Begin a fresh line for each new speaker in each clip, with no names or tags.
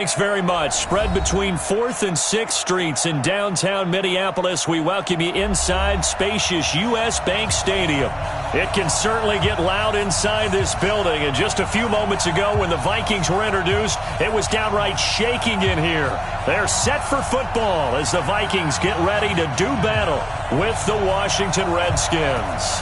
Thanks very much. Spread between 4th and 6th Streets in downtown Minneapolis. We welcome you inside spacious U.S. Bank Stadium. It can certainly get loud inside this building. And just a few moments ago when the Vikings were introduced, it was downright shaking in here. They're set for football as the Vikings get ready to do battle with the Washington Redskins.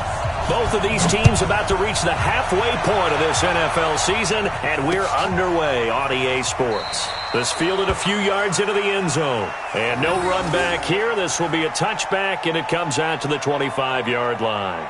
Both of these teams about to reach the halfway point of this NFL season, and we're underway on EA Sports. This fielded a few yards into the end zone, and no run back here. This will be a touchback, and it comes out to the 25-yard line.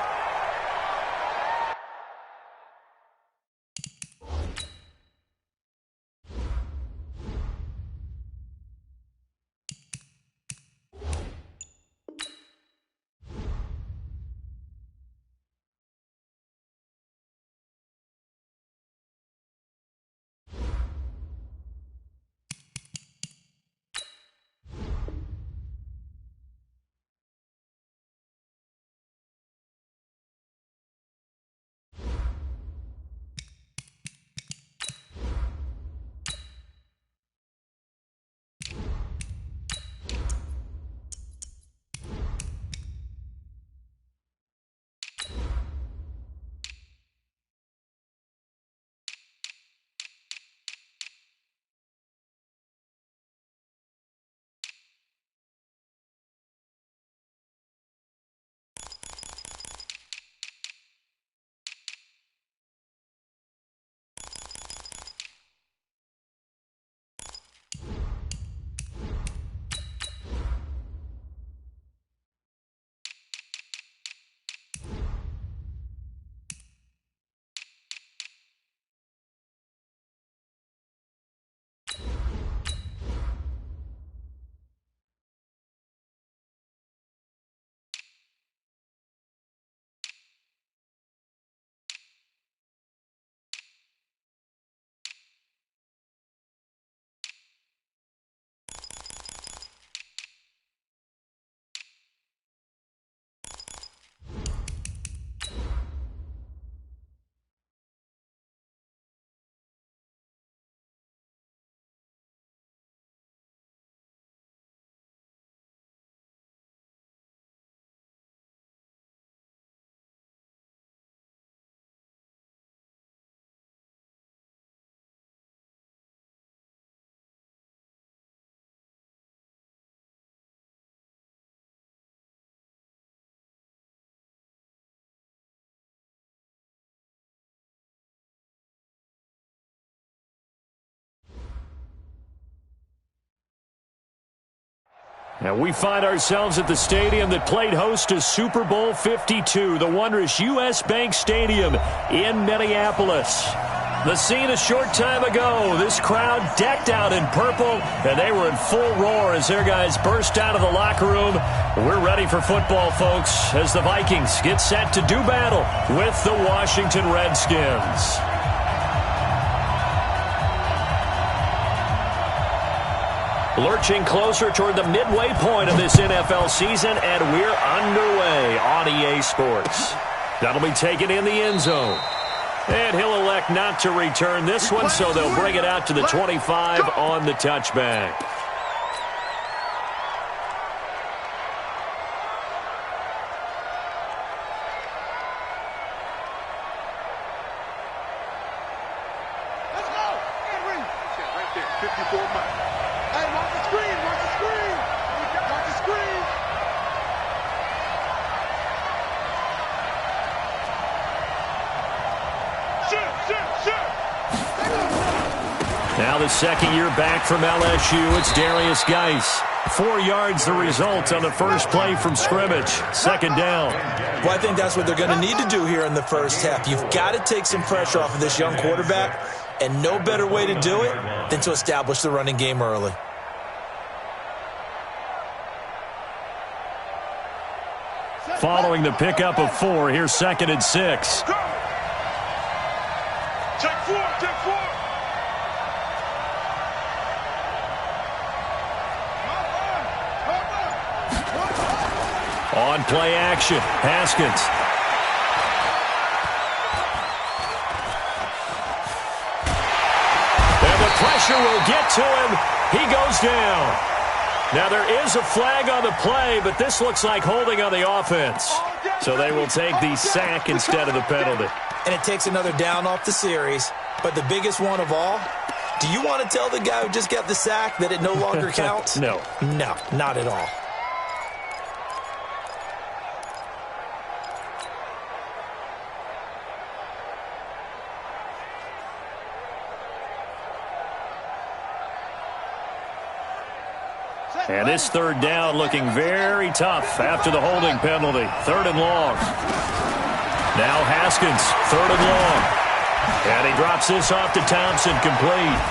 And we find ourselves at the stadium that played host to Super Bowl 52, the wondrous U.S. Bank Stadium in Minneapolis. The scene a short time ago, this crowd decked out in purple, and they were in full roar as their guys burst out of the locker room. We're ready for football, folks, as the Vikings get set to do battle with the Washington Redskins. Lurching closer toward the midway point of this NFL season, and we're underway on EA Sports. That'll be taken in the end zone. And he'll elect not to return this one, so they'll bring it out to the 25 on the touchback.
Let's go! Right there, 54 miles. Hey, watch the screen, watch the screen! Watch the screen!
Now the second year back from LSU, it's Darius Geis. 4 yards the result on the first play from scrimmage. Second down.
Well, I think that's what they're going to need to do here in the first half. You've got to take some pressure off of this young quarterback, and no better way to do it than to establish the running game early.
Following the pickup of 4, here's 2nd and 6.
Take 4, take 4!
On play action, Haskins. And the pressure pressure will get to him. He goes down. Now, there is a flag on the play, but this looks like holding on the offense. So they will take the sack instead of the penalty.
And it takes another down off the series. But the biggest one of all, do you want to tell the guy who just got the sack that it no longer counts?
No.
No, not at all.
And this third down looking very tough after the holding penalty. 3rd and long. Now Haskins, 3rd and long. And he drops this off to Thompson, complete.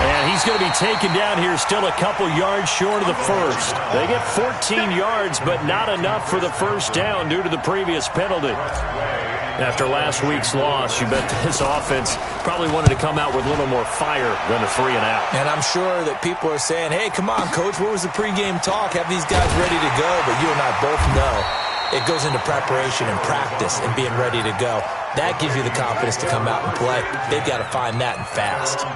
And he's going to be taken down here still a couple yards short of the first. They get 14 yards, but not enough for the first down due to the previous penalty. After last week's loss, you bet this offense probably wanted to come out with a little more fire than a 3 and out.
And I'm sure that people are saying, hey, come on, Coach, what was the pregame talk? Have these guys ready to go? But you and I both know it goes into preparation and practice and being ready to go. That gives you the confidence to come out and play. They've got to find that and fast.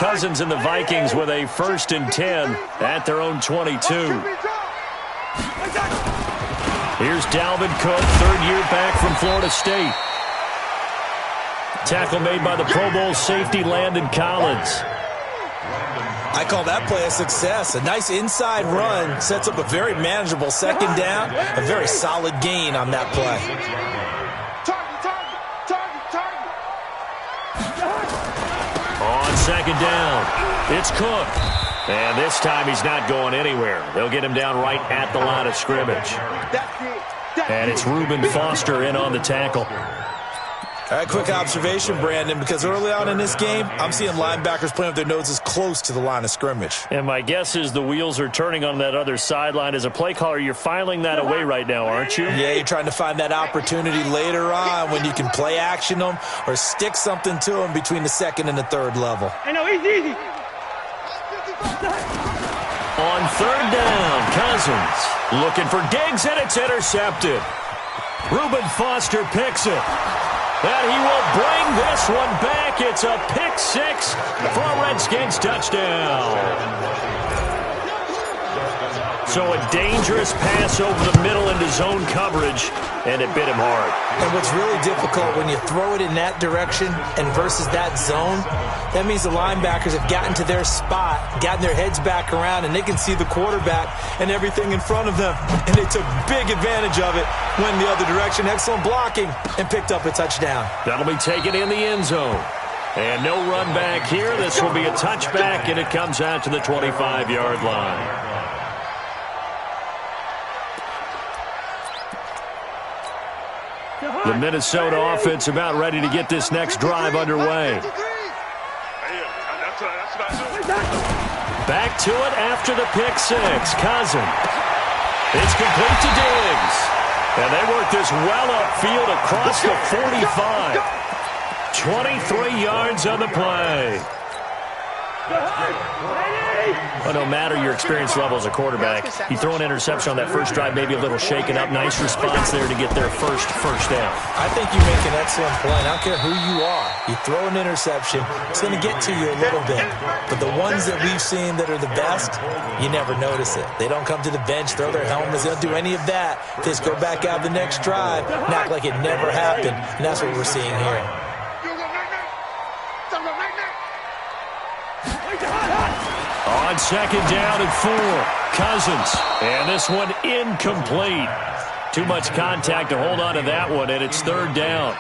Cousins and the Vikings with a 1st and 10 at their own 22. Here's Dalvin Cook, 3rd year back from Florida State. Tackle made by the Pro Bowl safety Landon Collins.
I call that play a success. A nice inside run sets up a very manageable 2nd down. A very solid gain on that play.
On 2nd down, it's Cook. And this time he's not going anywhere. They'll get him down right at the line of scrimmage. And it's Reuben Foster in on the tackle.
All right, quick observation, Brandon, because early on in this game, I'm seeing linebackers playing with their noses close to the line of scrimmage.
And my guess is the wheels are turning on that other sideline. As a play caller, you're filing that away right now, aren't you?
Yeah, you're trying to find that opportunity later on when you can play action them or stick something to them between the 2nd and the 3rd level.
I know, easy.
On 3rd down, Cousins looking for Diggs, and it's intercepted. Reuben Foster picks it. And he will bring this one back. It's a pick 6 for a Redskins touchdown. So a dangerous pass over the middle into zone coverage, and it bit him hard.
And what's really difficult when you throw it in that direction and versus that zone, that means the linebackers have gotten to their spot, gotten their heads back around, and they can see the quarterback and everything in front of them. And they took big advantage of it, went the other direction, excellent blocking, and picked up a touchdown.
That'll be taken in the end zone. And no run back here. This will be a touchback, and it comes out to the 25-yard line. The Minnesota offense about ready to get this next drive underway. Back to it after the pick 6. Cousins. It's complete to Diggs. And they work this well upfield across the 45. 23 yards on the play. Well, no matter your experience level as a quarterback, you throw an interception on that first drive, maybe a little shaken up. Nice response there to get their first down.
I think you make an excellent play. I don't care who you are. You throw an interception, it's going to get to you a little bit. But the ones that we've seen that are the best, you never notice it. They don't come to the bench, throw their helmets. They don't do any of that. They just go back out the next drive and act like it never happened. And that's what we're seeing here.
On 2nd down and 4, Cousins. And this one incomplete. Too much contact to hold on to that one, and it's 3rd down.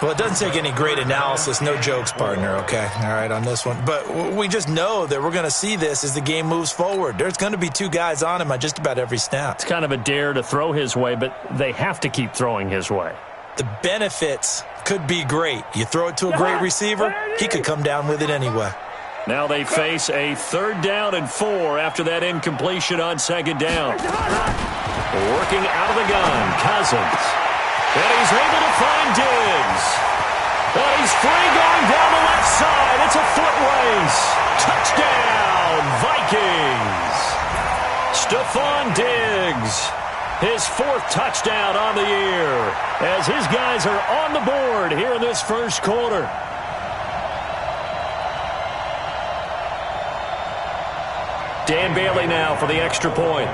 Well, it doesn't take any great analysis. No jokes, partner, okay? All right, on this one. But we just know that we're going to see this as the game moves forward. There's going to be 2 guys on him on just about every snap.
It's kind of a dare to throw his way, but they have to keep throwing his way.
The benefits could be great. You throw it to a great receiver, he cocould come down with it anyway.
Now they face a 3rd down and 4 after that incompletion on 2nd down. Working out of the gun, Cousins. And he's able to find Diggs. But he's free going down the left side. It's a foot race. Touchdown, Vikings. Stephon Diggs. His 4th touchdown on the year as his guys are on the board here in this first quarter. Dan Bailey now for the extra point.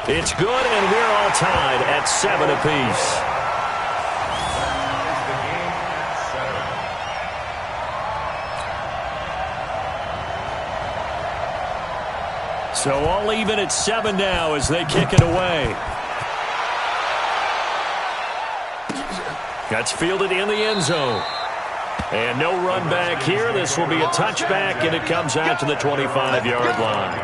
It's good, and we're all tied at 7 apiece. So all even at 7 now as they kick it away. That's fielded in the end zone. And no run back here. This will be a touchback, and it comes out to the 25-yard line.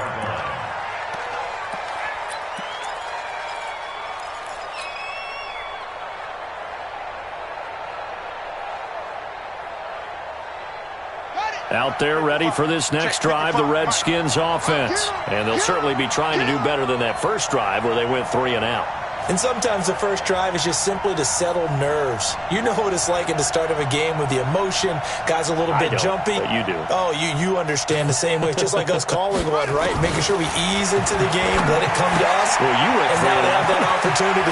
Out there ready for this next drive, the Redskins offense. And they'll certainly be trying to do better than that first drive where they went 3 and out.
And sometimes the first drive is just simply to settle nerves. You know what it's like at the start of a game with the emotion. Guys a little bit jumpy.
But you do.
Oh, you understand the same way. It's just like us calling one, right? Making sure we ease into the game, let it come to us.
Well, you went
and
3
now
and
they
out.
have that opportunity.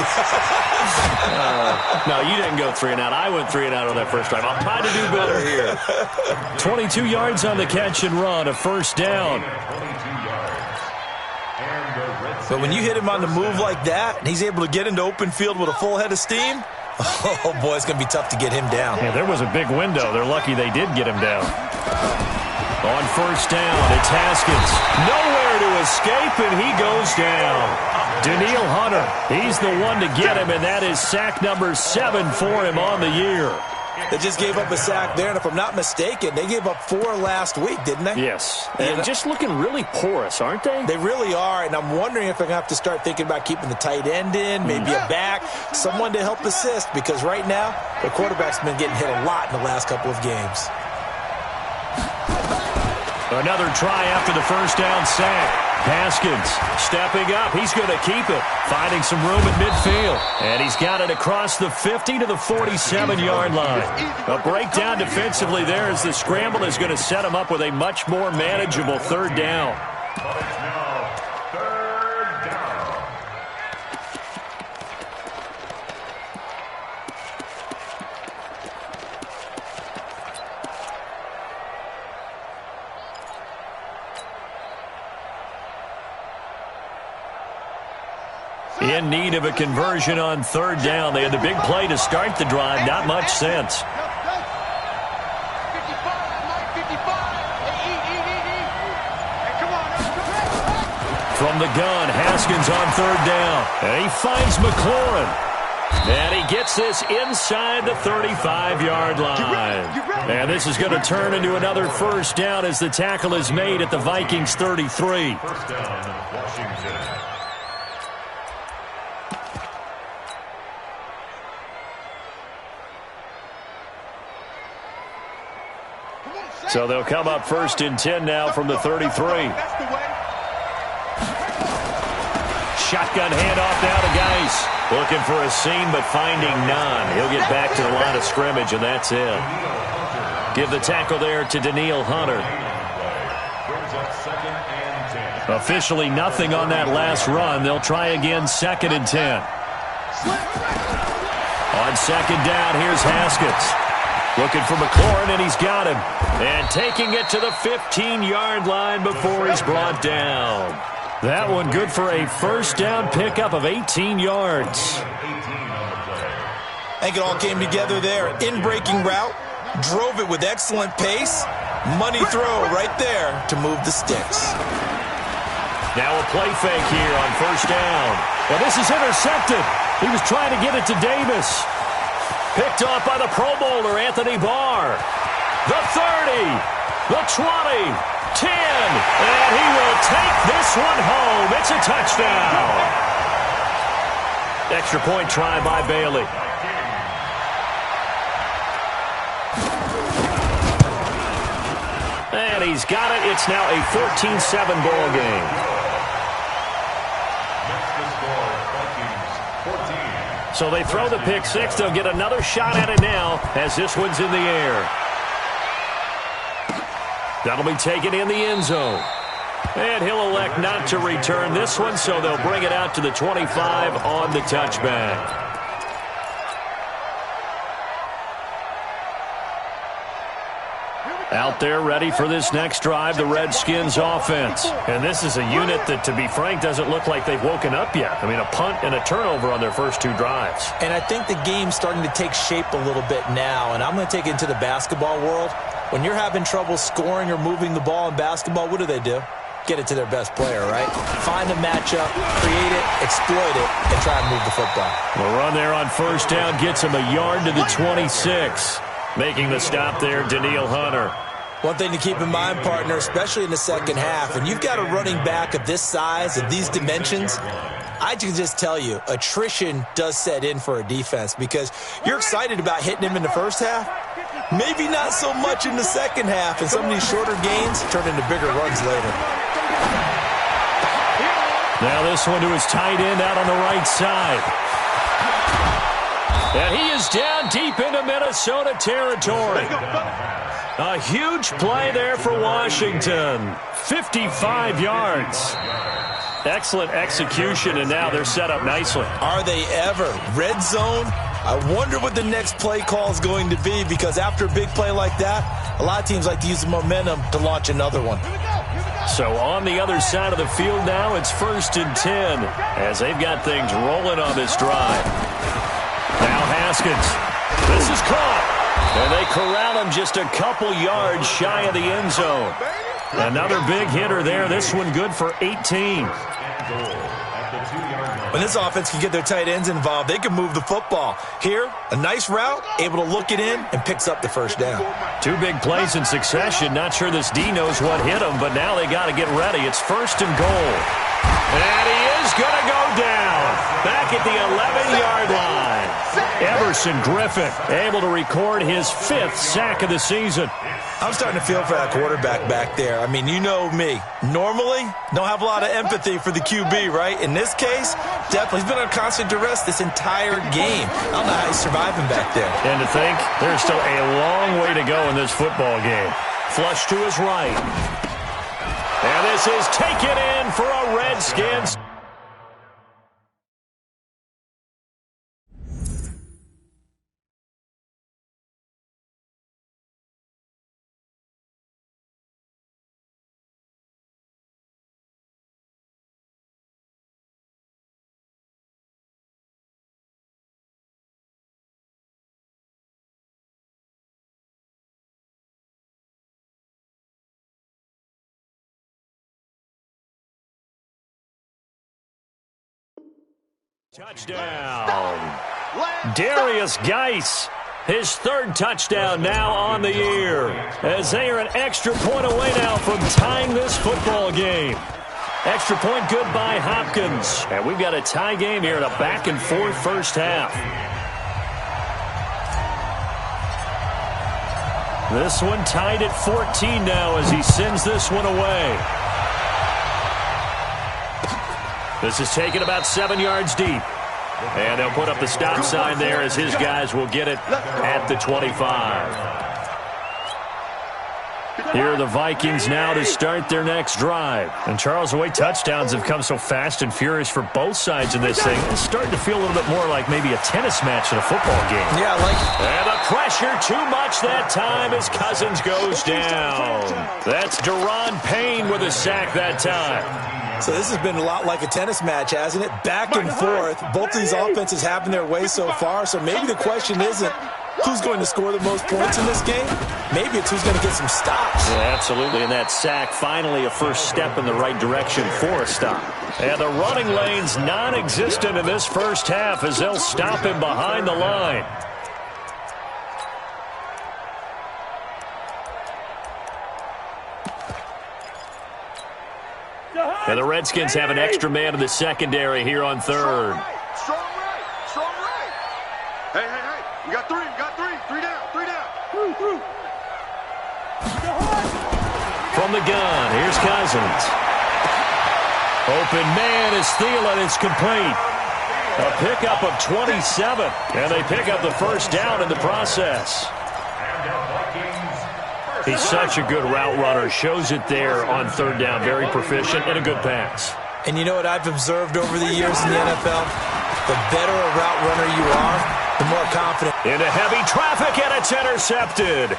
No, you didn't go 3 and out. I went 3 and out on that first drive. I'll try to do better here. 22 yards on the catch and run, a first down.
But when you hit him on the move like that, and he's able to get into open field with a full head of steam, oh, boy, it's going to be tough to get him down.
Yeah, there was a big window. They're lucky they did get him down. On first down, it's Haskins. Nowhere to escape, and he goes down. Daniil Hunter, he's the one to get him, and that is sack number 7 for him on the year.
They just gave up a sack there, and if I'm not mistaken, they gave up 4 last week, didn't they?
Yes, and just looking really porous, aren't they?
They really are, and I'm wondering if they're going to have to start thinking about keeping the tight end in, maybe a back, someone to help assist, because right now, the quarterback's been getting hit a lot in the last couple of games.
Another try after the first down sack. Haskins stepping up. He's going to keep it. Finding some room in midfield. And he's got it across the 50 to the 47-yard line. A breakdown defensively there as the scramble is going to set him up with a much more manageable third down. In need of a conversion on third down. They had the big play to start the drive. Not much sense. From the gun, Haskins on third down. And he finds McLaurin. And he gets this inside the 35-yard line. And this is going to turn into another first down as the tackle is made at the Vikings 33.
First down, Washington.
So they'll come up first and 10 now from the 33. Shotgun handoff now to Geis. Looking for a seam, but finding none. He'll get back to the line of scrimmage, and that's it. Give the tackle there to Daniil Hunter. Officially nothing on that last run. They'll try again, 2nd and 10. On second down, here's Haskins. Looking for McLaurin, and he's got him. And taking it to the 15-yard line before he's brought down. That one good for a first down pickup of 18 yards.
I think it all came together there. In-breaking route, drove it with excellent pace. Money throw right there to move the sticks.
Now a play fake here on first down. Well, this is intercepted. He was trying to get it to Davis. Picked off by the Pro Bowler, Anthony Barr. The 30, the 20, 10, and he will take this one home. It's a touchdown. Extra point try by Bailey. And he's got it. It's now a 14-7 ball game. So they throw the pick six. They'll get another shot at it now as this one's in the air. That'll be taken in the end zone. And he'll elect not to return this one, so they'll bring it out to the 25 on the touchback. Out there ready for this next drive, the Redskins offense. And this is a unit that, to be frank, doesn't look like they've woken up yet. I mean, a punt and a turnover on their first two drives.
And I think the game's starting to take shape a little bit now, and I'm going to take it into the basketball world. When you're having trouble scoring or moving the ball in basketball, what do? Get it to their best player, right? Find a matchup, create it, exploit it, and try and move the football.
The run there on first down gets him a yard to the 26. Making the stop there, Danielle Hunter.
One thing to keep in mind, partner, especially in the second half, when you've got a running back of this size, of these dimensions, I can just tell you, attrition does set in for a defense because you're excited about hitting him in the first half, maybe not so much in the second half, and some of these shorter gains turn into bigger runs later.
Now this one to his tight end out on the right side. And he is down deep into Minnesota territory. A huge play there for Washington. 55 yards. Excellent execution, and now they're set up nicely.
Are they ever? Red zone? I wonder what the next play call is going to be, because after a big play like that, a lot of teams like to use the momentum to launch another one.
So on the other side of the field now, it's 1st and 10 as they've got things rolling on this drive. Now Haskins. This is caught. And they corral him just a couple yards shy of the end zone. Another big hitter there. This one good for 18.
When this offense can get their tight ends involved, they can move the football. Here, a nice route, able to look it in, and picks up the first down.
Two big plays in succession. Not sure this D knows what hit him, but now they got to get ready. It's 1st and goal. And he is going to go down. Back at the 11-yard line. Everson Griffin able to record his 5th sack of the season.
I'm starting to feel for that quarterback back there. I mean, you know me. Normally, don't have a lot of empathy for the QB, right? In this case, definitely. He's been on constant duress this entire game. I don't know how he's surviving back there.
And to think, there's still a long way to go in this football game. Flush to his right. And this is taken in for a Redskins. Touchdown. Darius Geis, his 3rd touchdown now on the year, as they are an extra point away now from tying this football game. Extra point good by Hopkins. And we've got a tie game here in a back-and-forth first half. This one tied at 14 now as he sends this one away. This is taken about 7 yards deep. And they'll put up the stop sign there as his guys will get it at the 25. Here are the Vikings now to start their next drive. And Charles, the way touchdowns have come so fast and furious for both sides of this thing, it's starting to feel a little bit more like maybe a tennis match in a football game.
Yeah, I like it.
And the pressure too much that time as Cousins goes down. That's Deron Payne with a sack that time.
So this has been a lot like a tennis match, hasn't it? Back and forth. Both these offenses having their way so far, so maybe the question isn't who's going to score the most points in this game. Maybe it's who's going to get some stops.
Yeah, absolutely, and that sack finally a first step in the right direction for a stop. And the running lane's non-existent in this first half as they'll stop him behind the line. And the Redskins have an extra man in the secondary here on 3rd.
Strong right. Hey. We got three. 3 down.
From the gun, here's Cousins. Open man is Thielen. It's complete. A pickup of 27. And they pick up the first down in the process. He's such a good route runner. Shows it there on third down. Very proficient and a good pass.
And you know what I've observed over the years in the NFL? The better a route runner you are, the more confident.
Into heavy traffic, and it's intercepted.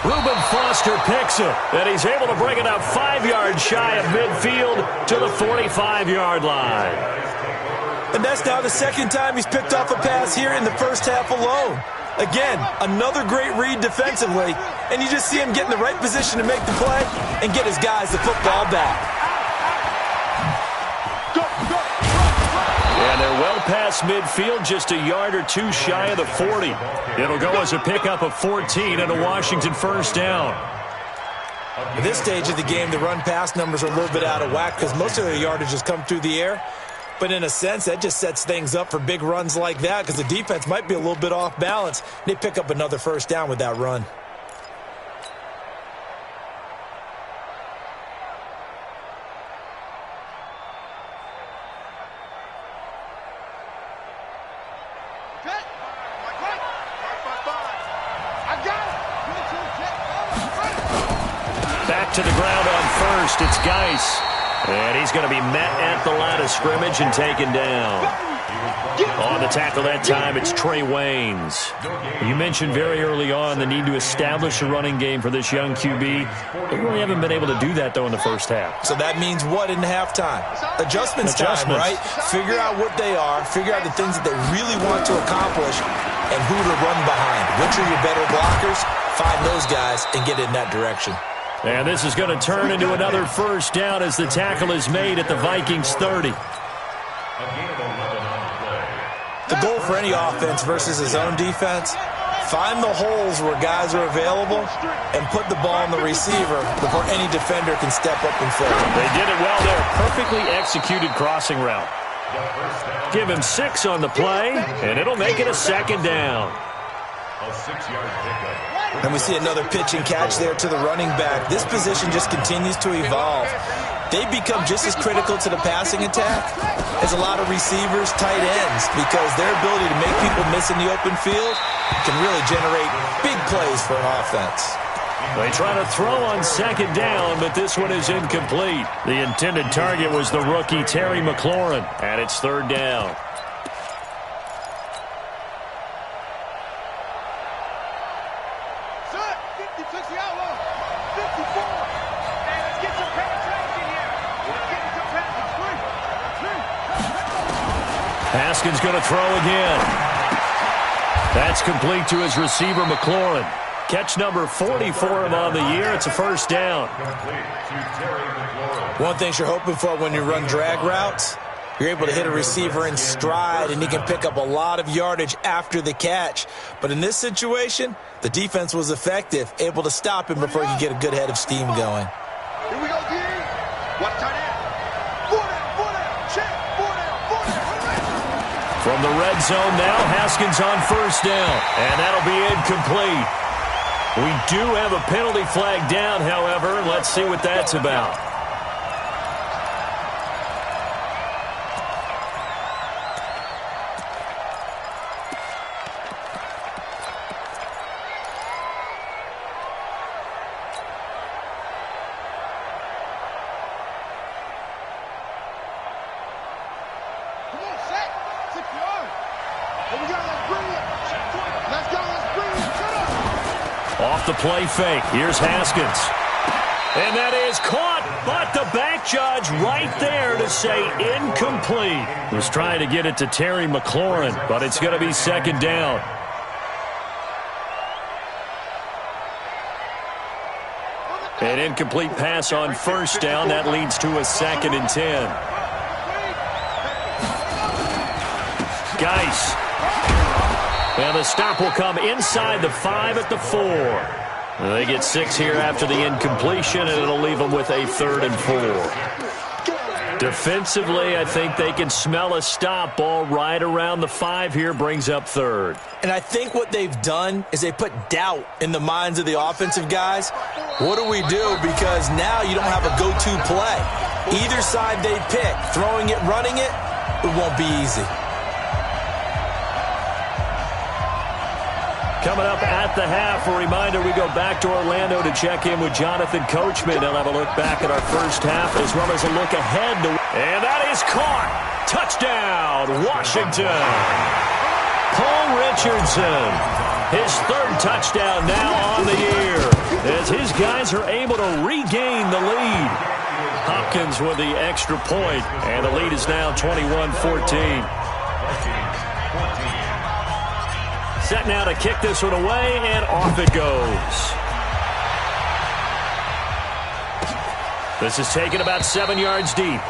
Reuben Foster picks him, and he's able to bring it up 5 yards shy of midfield to the 45-yard line.
And that's now the second time he's picked off a pass here in the first half alone. Again, another great read defensively, and you just see him get in the right position to make the play and get his guys the football back.
And they're well past midfield, just a yard or two shy of the 40. It'll go as a pickup of 14 and a Washington first down.
At this stage of the game, the run-pass numbers are a little bit out of whack because most of their yardage has come through the air. But in a sense, that just sets things up for big runs like that because the defense might be a little bit off balance. They pick up another first down with that run.
Back to the ground on first. It's Geis. And he's going to be met at the line of scrimmage and taken down. On the tackle that time, it's Trey Waynes. You mentioned very early on the need to establish a running game for this young QB. They really haven't been able to do that, though, in the first half.
So that means what in halftime? Adjustments time, right? Figure out what they are, figure out the things that they really want to accomplish, and who to run behind. Which are your better blockers? Find those guys and get in that direction.
And this is going to turn into another first down as the tackle is made at the Vikings 30.
The goal for any offense versus his own defense, find the holes where guys are available and put the ball on the receiver before any defender can step up and fill it.
They did it well there. Perfectly executed crossing route. Give him 6 on the play, and it'll make it a second down.
A 6-yard pickup.
And we see another pitch and catch there to the running back. This position just continues to evolve. They become just as critical to the passing attack as a lot of receivers, tight ends, because their ability to make people miss in the open field can really generate big plays for an offense.
They try to throw on second down, but this one is incomplete. The intended target was the rookie Terry McLaurin, and it's third down. Haskins going to throw again. That's complete to his receiver, McLaurin. Catch number 40 for him on the year. It's a first down.
One thing you're hoping for when you run drag routes, you're able to hit a receiver in stride, and he can pick up a lot of yardage after the catch. But in this situation, the defense was effective, able to stop him before he could get a good head of steam going.
Here we go, D. Watch tight end.
From the red zone now, Haskins on first down, and that'll be incomplete. We do have a penalty flag down, however. Let's see what that's about. Off the play fake. Here's Haskins. And that is caught, but the back judge right there to say incomplete. Was trying to get it to Terry McLaurin, but it's going to be second down. An incomplete pass on first down. That leads to a 2nd and 10. Geis. And the stop will come inside the 5 at the 4. They get 6 here after the incompletion, and it'll leave them with a 3rd and 4. Defensively, I think they can smell a stop. Ball right around the 5 here, brings up 3rd.
And I think what they've done is they put doubt in the minds of the offensive guys. What do we do? Because now you don't have a go-to play. Either side they pick, throwing it, running it, it won't be easy.
Coming up at the half, a reminder, we go back to Orlando to check in with Jonathan Coachman. He'll have a look back at our first half as well as a look ahead. And that is caught. Touchdown, Washington. Paul Richardson, his third touchdown now on the year as his guys are able to regain the lead. Hopkins with the extra point, and the lead is now 21-14. Set now to kick this one away, and off it goes. This is taken about 7 yards deep.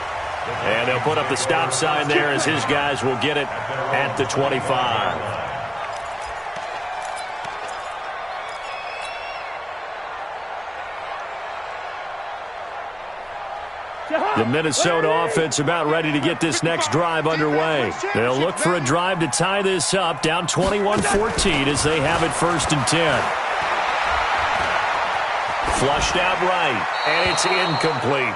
And they'll put up the stop sign there as his guys will get it at the 25. The Minnesota offense about ready to get this next drive underway. They'll look for a drive to tie this up, down 21-14 as they have it 1st and 10. Flushed out right, and it's incomplete.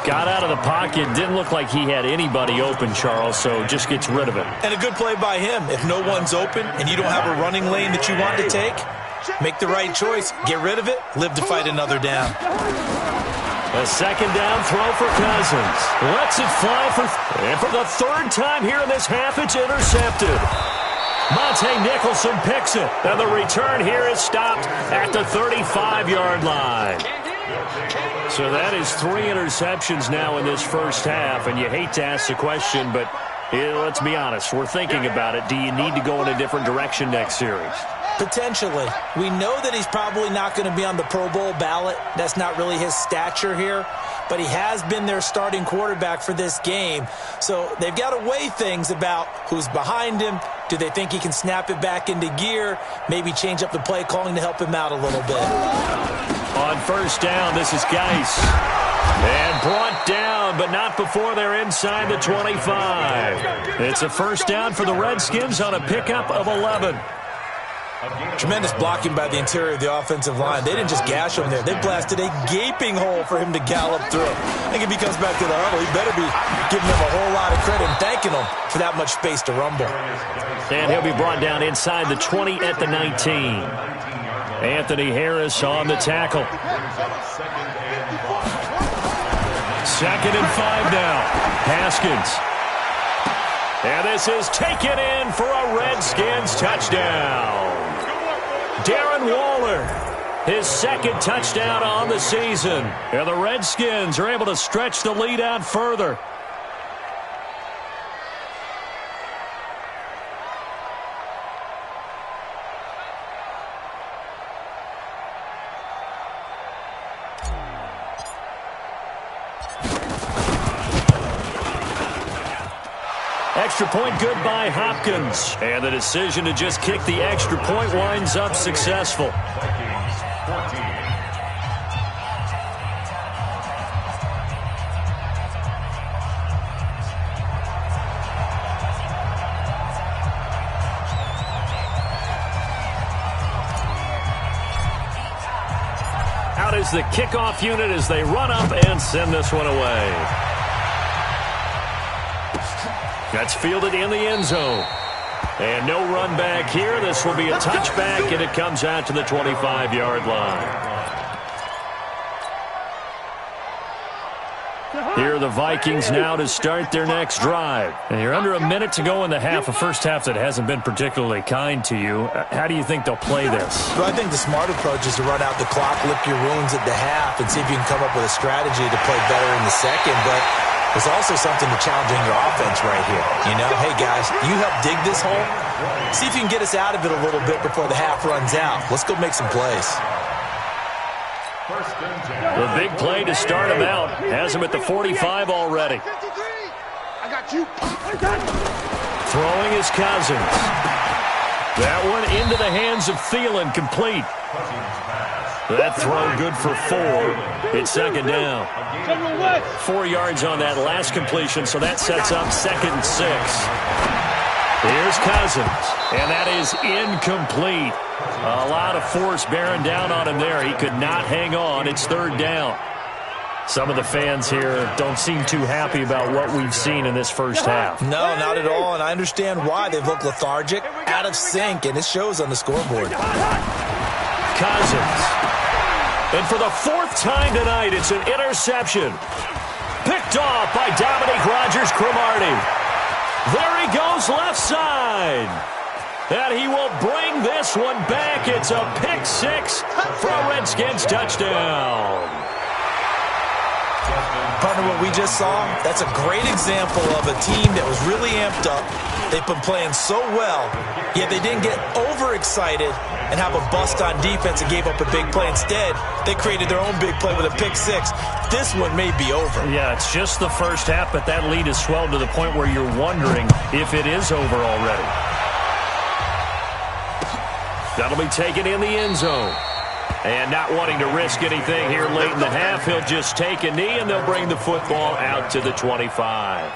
Got out of the pocket, didn't look like he had anybody open, Charles, so just gets rid of it.
And a good play by him. If no one's open and you don't have a running lane that you want to take, make the right choice. Get rid of it, live to fight another down.
A second down throw for Cousins. Lets it fly and for the third time here in this half, it's intercepted. Monte Nicholson picks it, and the return here is stopped at the 35-yard line. So that is 3 interceptions now in this first half, and you hate to ask the question, but let's be honest, we're thinking about it. Do you need to go in a different direction next series?
Potentially. We know that he's probably not going to be on the Pro Bowl ballot. That's not really his stature here. But he has been their starting quarterback for this game. So they've got to weigh things about who's behind him. Do they think he can snap it back into gear? Maybe change up the play calling to help him out a little bit.
On first down, this is Geis. And brought down, but not before they're inside the 25. It's a first down for the Redskins on a pickup of 11.
Tremendous blocking by the interior of the offensive line. They didn't just gash him there. They blasted a gaping hole for him to gallop through. I think if he comes back to the huddle, he better be giving them a whole lot of credit and thanking them for that much space to rumble.
And he'll be brought down inside the 20 at the 19. Anthony Harris on the tackle. 2nd and 5 now. Haskins. And this is taken in for a Redskins touchdown. Darren Waller, his 2nd touchdown on the season. And the Redskins are able to stretch the lead out further. Extra point good by Hopkins. And the decision to just kick the extra point winds up successful. Out is the kickoff unit as they run up and send this one away. That's fielded in the end zone. And no run back here. This will be a touchback, and it comes out to the 25-yard line. Here are the Vikings now to start their next drive. And you're under a minute to go in the half, a first half that hasn't been particularly kind to you. How do you think they'll play this?
Well, I think the smart approach is to run out the clock, lick your wounds at the half, and see if you can come up with a strategy to play better in the second. But there's also something to challenging your offense right here. You know, hey, guys, you help dig this hole. See if you can get us out of it a little bit before the half runs out. Let's go make some plays.
The big play to start him out. Has him at the 45 already.
I got you.
Throwing is Cousins. That one into the hands of Thielen, complete. That throw good for 4. It's 2nd down. 4 yards on that last completion, so that sets up 2nd and 6. Here's Cousins, and that is incomplete. A lot of force bearing down on him there. He could not hang on. It's 3rd down. Some of the fans here don't seem too happy about what we've seen in this first half.
No, not at all, and I understand why. They've looked lethargic, out of sync, and it shows on the scoreboard.
Cousins. And for the fourth time tonight, it's an interception. Picked off by Dominique Rodgers-Cromartie. There he goes left side. And he will bring this one back. It's a pick six for a Redskins touchdown.
Partner, what we just saw, that's a great example of a team that was really amped up. They've been playing so well, yet they didn't get overexcited and have a bust on defense and gave up a big play. Instead, they created their own big play with a pick six. This one may be over.
Yeah, it's just the first half, but that lead has swelled to the point where you're wondering if it is over already. That'll be taken in the end zone. And not wanting to risk anything here late in the half, he'll just take a knee, and they'll bring the football out to the 25.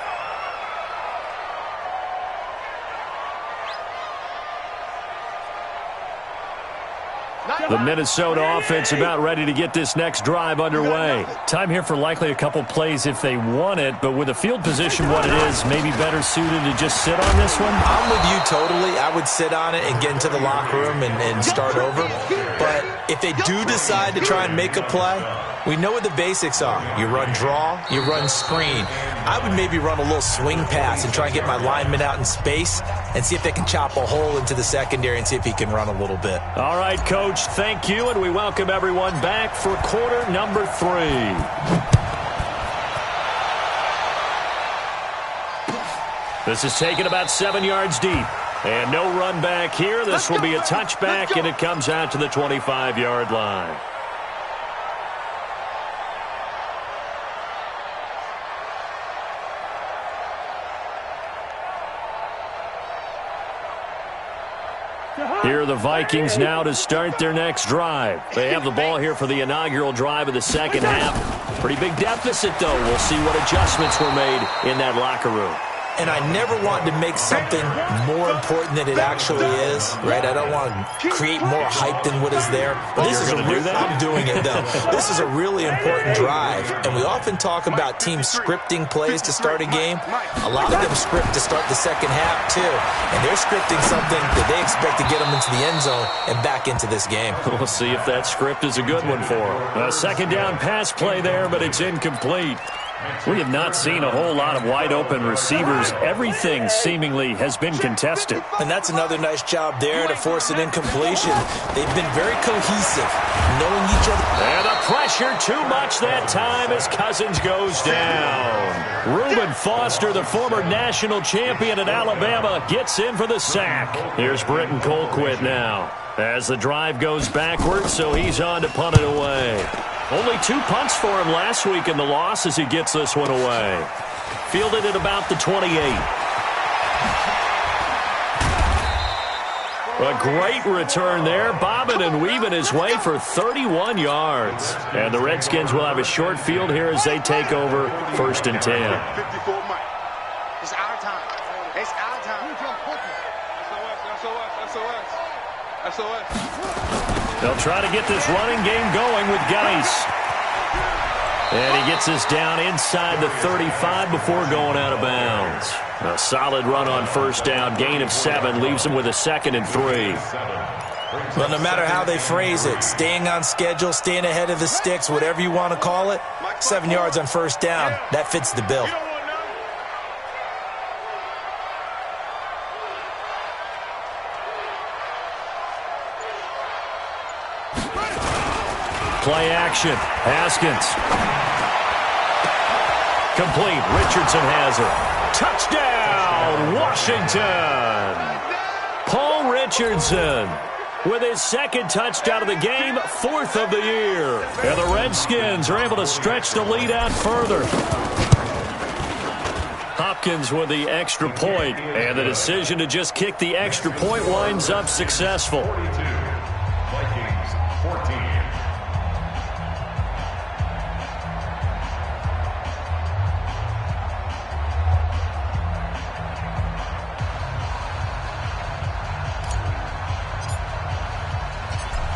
The Minnesota offense about ready to get this next drive underway. Time here for likely a couple plays if they want it, but with the field position what it is, maybe better suited to just sit on this one?
I'm with you totally. I would sit on it and get into the locker room and start over. But if they do decide to try and make a play, we know what the basics are. You run draw, you run screen. I would maybe run a little swing pass and try and get my lineman out in space and see if they can chop a hole into the secondary and see if he can run a little bit.
All right, Coach, thank you, and we welcome everyone back for quarter number 3. This is taken about 7 yards deep. And no run back here. This will be a touchback, and it comes out to the 25-yard line. Here are the Vikings now to start their next drive. They have the ball here for the inaugural drive of the second half. Pretty big deficit, though. We'll see what adjustments were made in that locker room.
And I never want to make something more important than it actually is, right? I don't want to create more hype than what is there. But this is I'm doing it, though. This is a really important drive. And we often talk about teams scripting plays to start a game. A lot of them script to start the second half, too. And they're scripting something that they expect to get them into the end zone and back into this game.
We'll see if that script is a good one for them. A second down pass play there, but it's incomplete. We have not seen a whole lot of wide-open receivers. Everything seemingly has been contested.
And that's another nice job there to force an incompletion. They've been very cohesive, knowing each other.
And the pressure too much that time as Cousins goes down. Reuben Foster, the former national champion at Alabama, gets in for the sack. Here's Britton Colquitt now as the drive goes backwards, so he's on to punt it away. Only 2 punts for him last week in the loss as he gets this one away. Fielded at about the 28. A great return there, bobbing and weaving his way for 31 yards. And the Redskins will have a short field here as they take over 1st and 10.
54 Mike. It's our time. It's our time. SOS.
They'll try to get this running game going with Geis. And he gets this down inside the 35 before going out of bounds. A solid run on first down. Gain of 7 leaves him with a 2nd and 3.
Well, no matter how they phrase it, staying on schedule, staying ahead of the sticks, whatever you want to call it, 7 yards on first down, that fits the bill.
Play action. Haskins. Complete. Richardson has it. Touchdown, Washington. Paul Richardson with his 2nd touchdown of the game, 4th of the year. And the Redskins are able to stretch the lead out further. Hopkins with the extra point, and the decision to just kick the extra point winds up successful.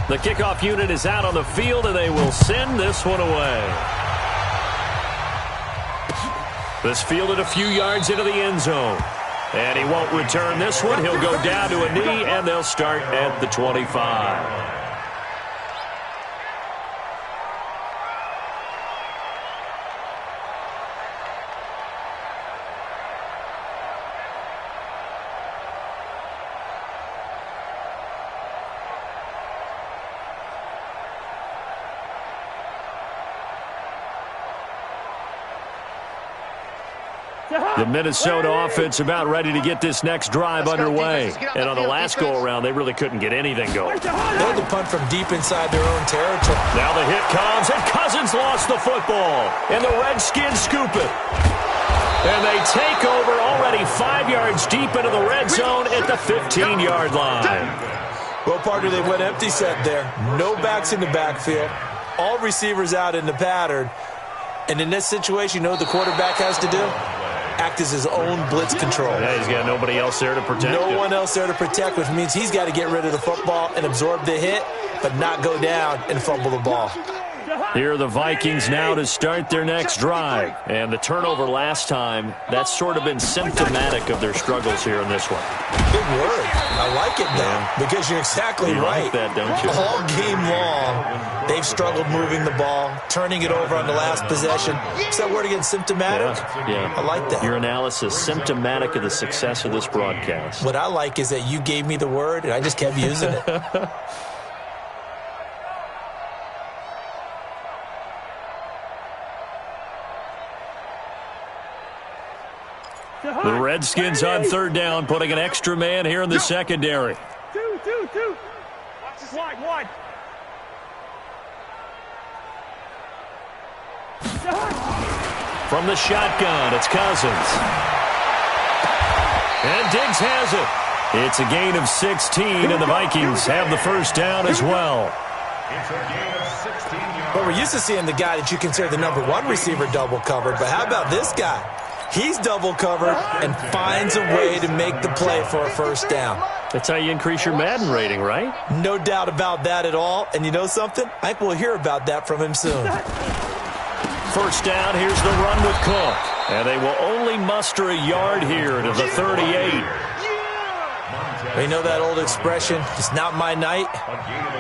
The kickoff unit is out on the field, and they will send this one away. This fielded a few yards into the end zone. And he won't return this one. He'll go down to a knee, and they'll start at the 25. The Minnesota offense about ready to get this next drive underway. And on the last go-around, they really couldn't get anything going.
They had to punt from deep inside their own territory.
Now the hit comes, and Cousins lost the football. And the Redskins scoop it. And they take over already 5 yards deep into the red zone at the 15-yard line.
Well, partner, they went empty set there. No backs in the backfield. All receivers out in the pattern. And in this situation, you know what the quarterback has to do? Act as his own blitz control.
Yeah, he's got nobody else there to protect
him. No one else there to protect, which means he's got to get rid of the football and absorb the hit, but not go down and fumble the ball.
Here are the Vikings now to start their next drive. And the turnover last time, that's sort of been symptomatic of their struggles here in this one.
Big word. I like it now, because you're exactly right.
Like that, don't you?
All game long, they've struggled moving the ball, turning it over on the last possession. Is that word again, symptomatic?
Yeah.
I like that.
Your analysis, symptomatic of the success of this broadcast.
What I like is that you gave me the word, and I just kept using it.
The Redskins on third down, putting an extra man here in the secondary.
Two. One.
From the shotgun, it's Cousins. And Diggs has it. It's a gain of 16, and the Vikings have the first down as well.
It's a gain of 16 yards.
Well, we're used to seeing the guy that you consider the number one receiver double covered, but how about this guy? He's double covered and finds a way to make the play for a first down.
That's how you increase your Madden rating, right?
No doubt about that at all. And you know something? I think we'll hear about that from him soon.
First down, here's the run with Cook. And they will only muster a yard here to the 38.
You know that old expression, it's not my night?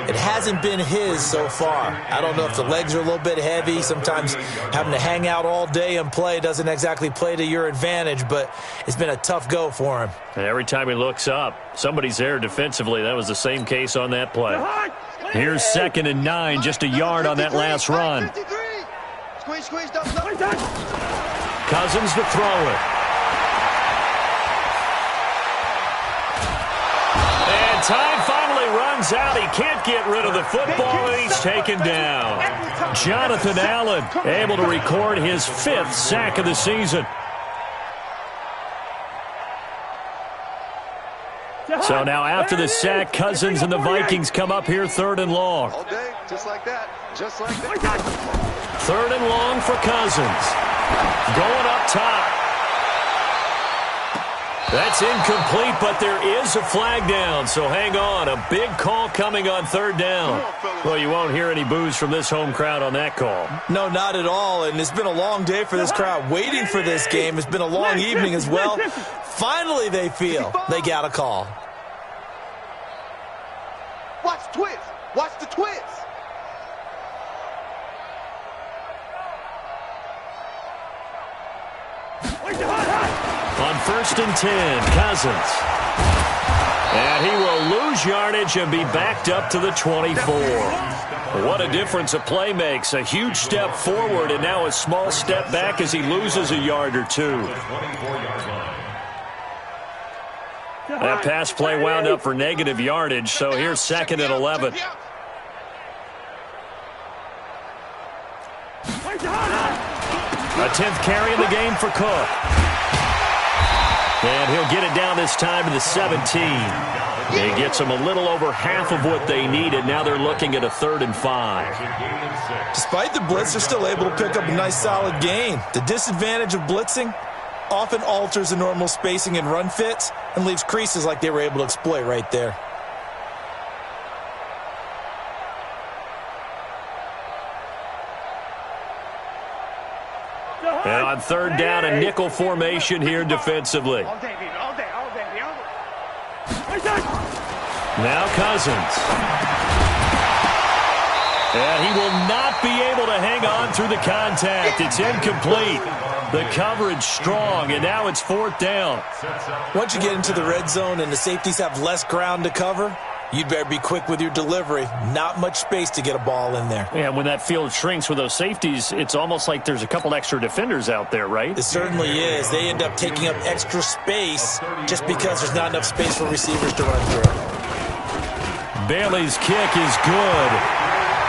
It hasn't been his so far. I don't know if the legs are a little bit heavy. Sometimes having to hang out all day and play doesn't exactly play to your advantage, but it's been a tough go for him.
And every time he looks up, somebody's there defensively. That was the same case on that play. Here's 2nd and 9, just a yard on that last run. Cousins to throw it. And time finally runs out. He can't get rid of the football, and he's taken down. Jonathan Allen able to record his 5th sack of the season. So now after the sack, Cousins and the Vikings come up here 3rd and long.
All day, just like that. Just like that.
3rd and long for Cousins. Going up top. That's incomplete, but there is a flag down, so hang on. A big call coming on 3rd down. Well, you won't hear any boos from this home crowd on that call.
No, not at all, and it's been a long day for this crowd waiting for this game. It's been a long evening as well. Finally, they feel they got a call.
Watch twist. Watch the twist.
On 1st and 10, Cousins. And he will lose yardage and be backed up to the 24. What a difference a play makes. A huge step forward and now a small step back as he loses a yard or two. That pass play wound up for negative yardage, so here's 2nd and 11. A 10th carry in the game for Cook. And he'll get it down this time to the 17. He gets them a little over half of what they needed. Now they're looking at a 3rd and 5.
Despite the blitz, they're still able to pick up a nice solid gain. The disadvantage of blitzing often alters the normal spacing and run fits and leaves creases like they were able to exploit right there.
And on on third down, a nickel formation here defensively.
All day, baby. All day. All day.
Now Cousins. And he will not be able to hang on through the contact. It's incomplete. The coverage strong, and now it's fourth down.
Once you get into the red zone and the safeties have less ground to cover, you'd better be quick with your delivery. Not much space to get a ball in there.
Yeah, when that field shrinks with those safeties, it's almost like there's a couple extra defenders out there, right?
It certainly is. They end up taking up extra space just because there's not enough space for receivers to run through.
Bailey's kick is good.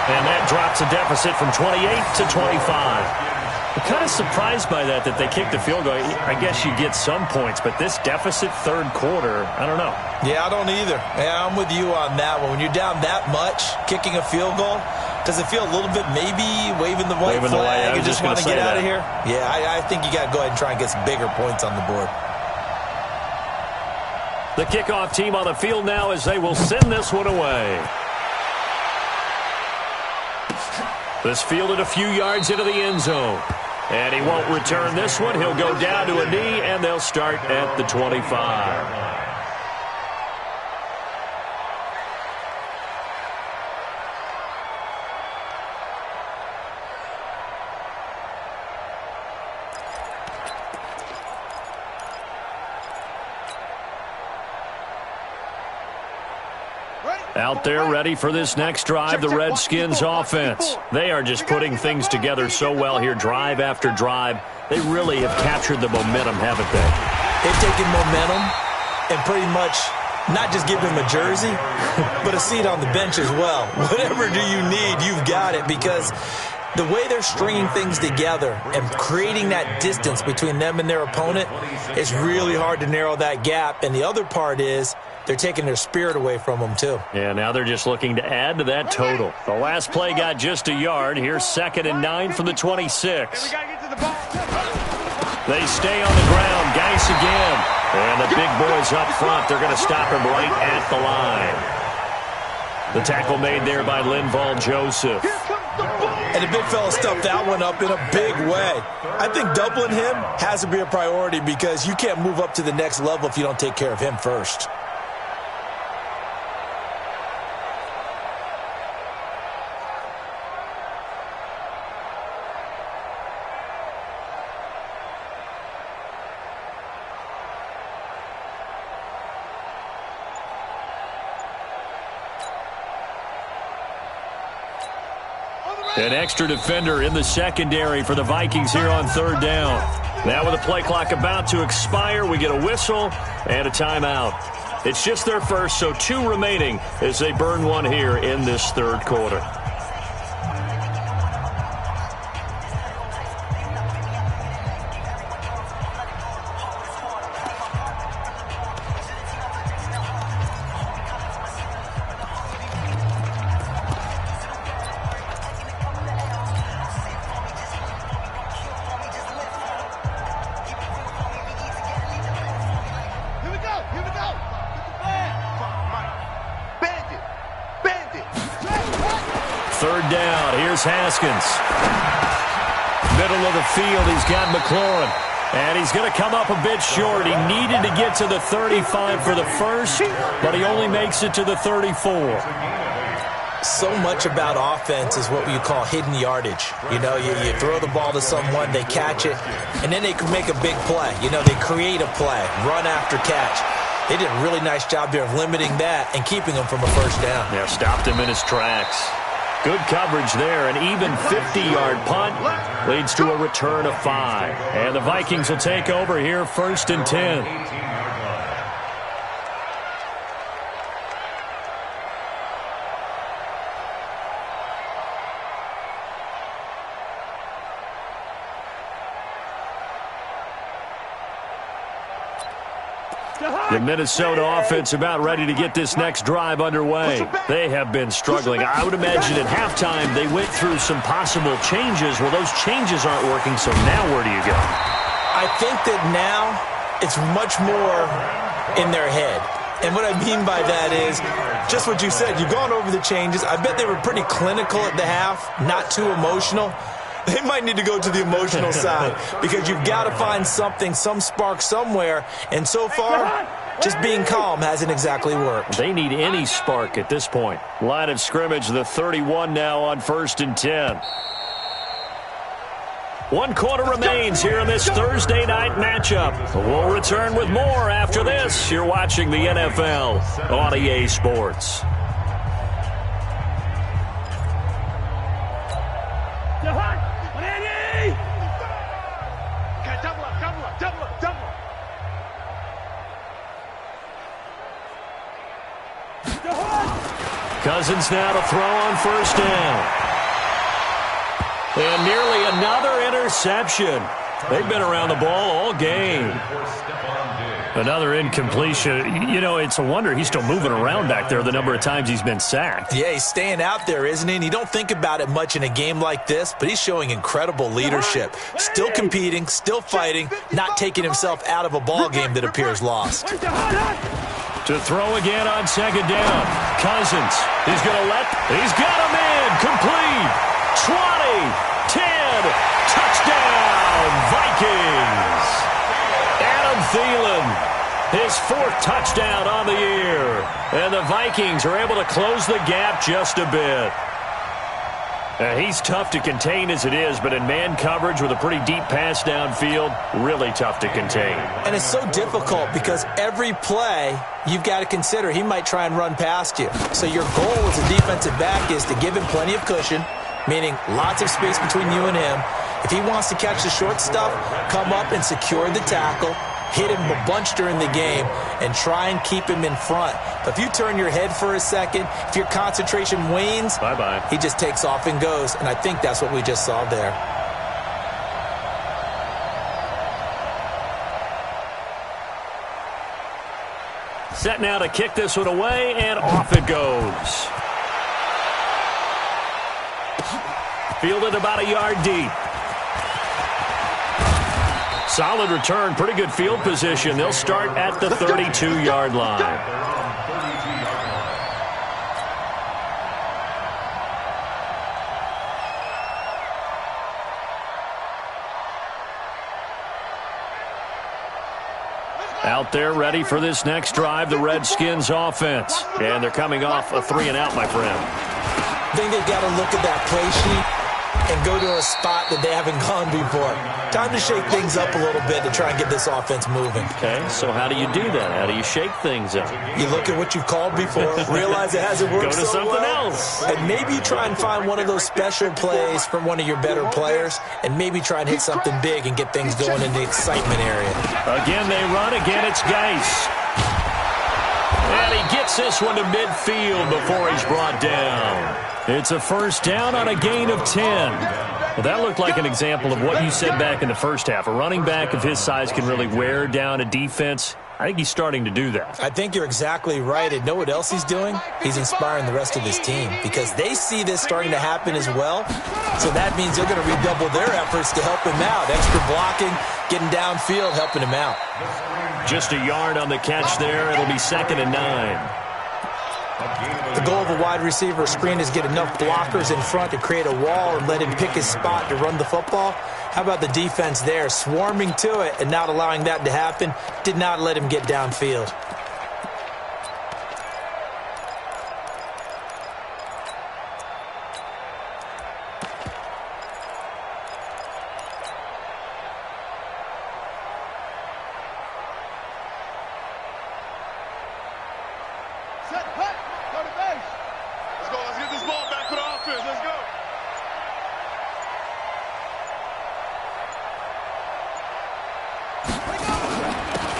And that drops a deficit from 28 to 25. I'm kind of surprised by that they kicked the field goal. I guess you get some points, but this deficit third quarter, I don't know.
Yeah, I don't either. Yeah, I'm with you on that one. When you're down that much, kicking a field goal, does it feel a little bit maybe waving the white flag and just want to get out of here? Yeah, I think you got to go ahead and try and get some bigger points on the board.
The kickoff team on the field now as they will send this one away. This fielded a few yards into the end zone. And he won't return this one. He'll go down to a knee, and they'll start at the 25. Out there ready for this next drive, the Redskins offense. They are just putting things together so well here, drive after drive. They really have captured the momentum, haven't they?
They've taken momentum and pretty much not just give him a jersey, but a seat on the bench as well. Whatever do you need, you've got it, because the way they're stringing things together and creating that distance between them and their opponent, it's really hard to narrow that gap. And the other part is they're taking their spirit away from them, too.
Yeah, now they're just looking to add to that total. The last play got just a yard. Here's 2nd and 9 from the 26. They stay on the ground. Geis again. And the big boys up front, they're going to stop him right at the line. The tackle made there by Linval Joseph.
And the big fella stuffed that one up in a big way. I think doubling him has to be a priority because you can't move up to the next level if you don't take care of him first.
An extra defender in the secondary for the Vikings here on third down. Now with the play clock about to expire, we get a whistle and a timeout. It's just their first, so 2 remaining as they burn one here in this third quarter. Third down, here's Haskins. Middle of the field, he's got McLaurin. And he's going to come up a bit short. He needed to get to the 35 for the first, but he only makes it to the 34.
So much about offense is what you call hidden yardage. You know, you throw the ball to someone, they catch it, and then they can make a big play. You know, they create a play, run after catch. They did a really nice job there of limiting that and keeping him from a first down.
Yeah, stopped him in his tracks. Good coverage there. An even 50-yard punt leads to a return of 5. And the Vikings will take over here, 1st and 10. The Minnesota offense about ready to get this next drive underway. They have been struggling. I would imagine at halftime they went through some possible changes. Well, those changes aren't working, so now where do you go?
I think that now it's much more in their head. And what I mean by that is just what you said. You've gone over the changes. I bet they were pretty clinical at the half, not too emotional. They might need to go to the emotional side because you've got to find something, some spark somewhere. And so far, just being calm hasn't exactly worked.
They need any spark at this point. Line of scrimmage, the 31 now on 1st and 10. 1 quarter remains here in this Thursday night matchup. We'll return with more after this. You're watching the NFL on EA Sports. Cousins now to throw on 1st down. And nearly another interception. They've been around the ball all game. Another incompletion. You know, it's a wonder he's still moving around back there the number of times he's been sacked.
Yeah, he's staying out there, isn't he? And you don't think about it much in a game like this, but he's showing incredible leadership. Still competing, still fighting, not taking himself out of a ball game that appears lost.
To throw again on 2nd down. Cousins. He's got him in. Complete. 20. 10. Touchdown. Vikings. Adam Thielen. His 4th touchdown on the year. And the Vikings are able to close the gap just a bit. He's tough to contain as it is, but in man coverage with a pretty deep pass downfield, really tough to contain. And
it's so difficult because every play you've got to consider he might try and run past you. So your goal as a defensive back is to give him plenty of cushion, meaning lots of space between you and him. If he wants to catch the short stuff, come up and secure the tackle, hit him a bunch during the game, and try and keep him in front. But if you turn your head for a second, if your concentration wanes,
bye-bye.
He just takes off and goes, and I think that's what we just saw there.
Set now to kick this one away, and off it goes. Fielded about a yard deep. Solid return, pretty good field position. They'll start at the 32-yard line. Out there ready for this next drive, the Redskins offense. And they're coming off a 3-and-out, my friend.
I think they've got to look at that play sheet and go to a spot that they haven't gone before. Time to shake things up a little bit to try and get this offense moving.
Okay, so how do you do that? How do you shake things up?
You look at what you've called before, realize it hasn't worked
so well. Go to something else.
And maybe you try and find one of those special plays from one of your better players, and maybe try and hit something big and get things going in the excitement area.
Again, they run. Again, it's Geis. And he gets this one to midfield before he's brought down. It's a 1st down on a gain of 10. Well, that looked like an example of what you said back in the first half. A running back of his size can really wear down a defense. I think he's starting to do that.
I think you're exactly right. And know what else he's doing? He's inspiring the rest of his team because they see this starting to happen as well. So that means they're going to redouble their efforts to help him out. Extra blocking, getting downfield, helping him out.
Just a yard on the catch there. It'll be 2nd and 9.
The goal of a wide receiver screen is get enough blockers in front to create a wall and let him pick his spot to run the football. How about the defense there, swarming to it and not allowing that to happen? Did not let him get downfield.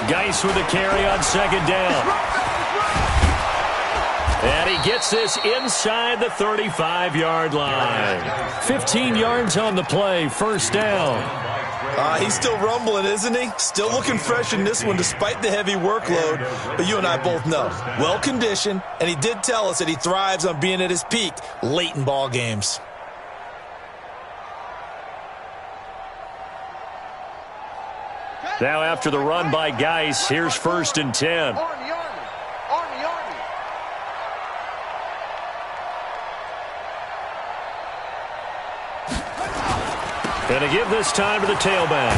Geis with a carry on 2nd down. And he gets this inside the 35-yard line. 15 yards on the play, 1st down.
He's still rumbling, isn't he? Still looking fresh in this one despite the heavy workload. But you and I both know, well-conditioned, and he did tell us that he thrives on being at his peak late in ball games.
Now after the run by Geis, here's 1st and 10. And to give this time to the tailback.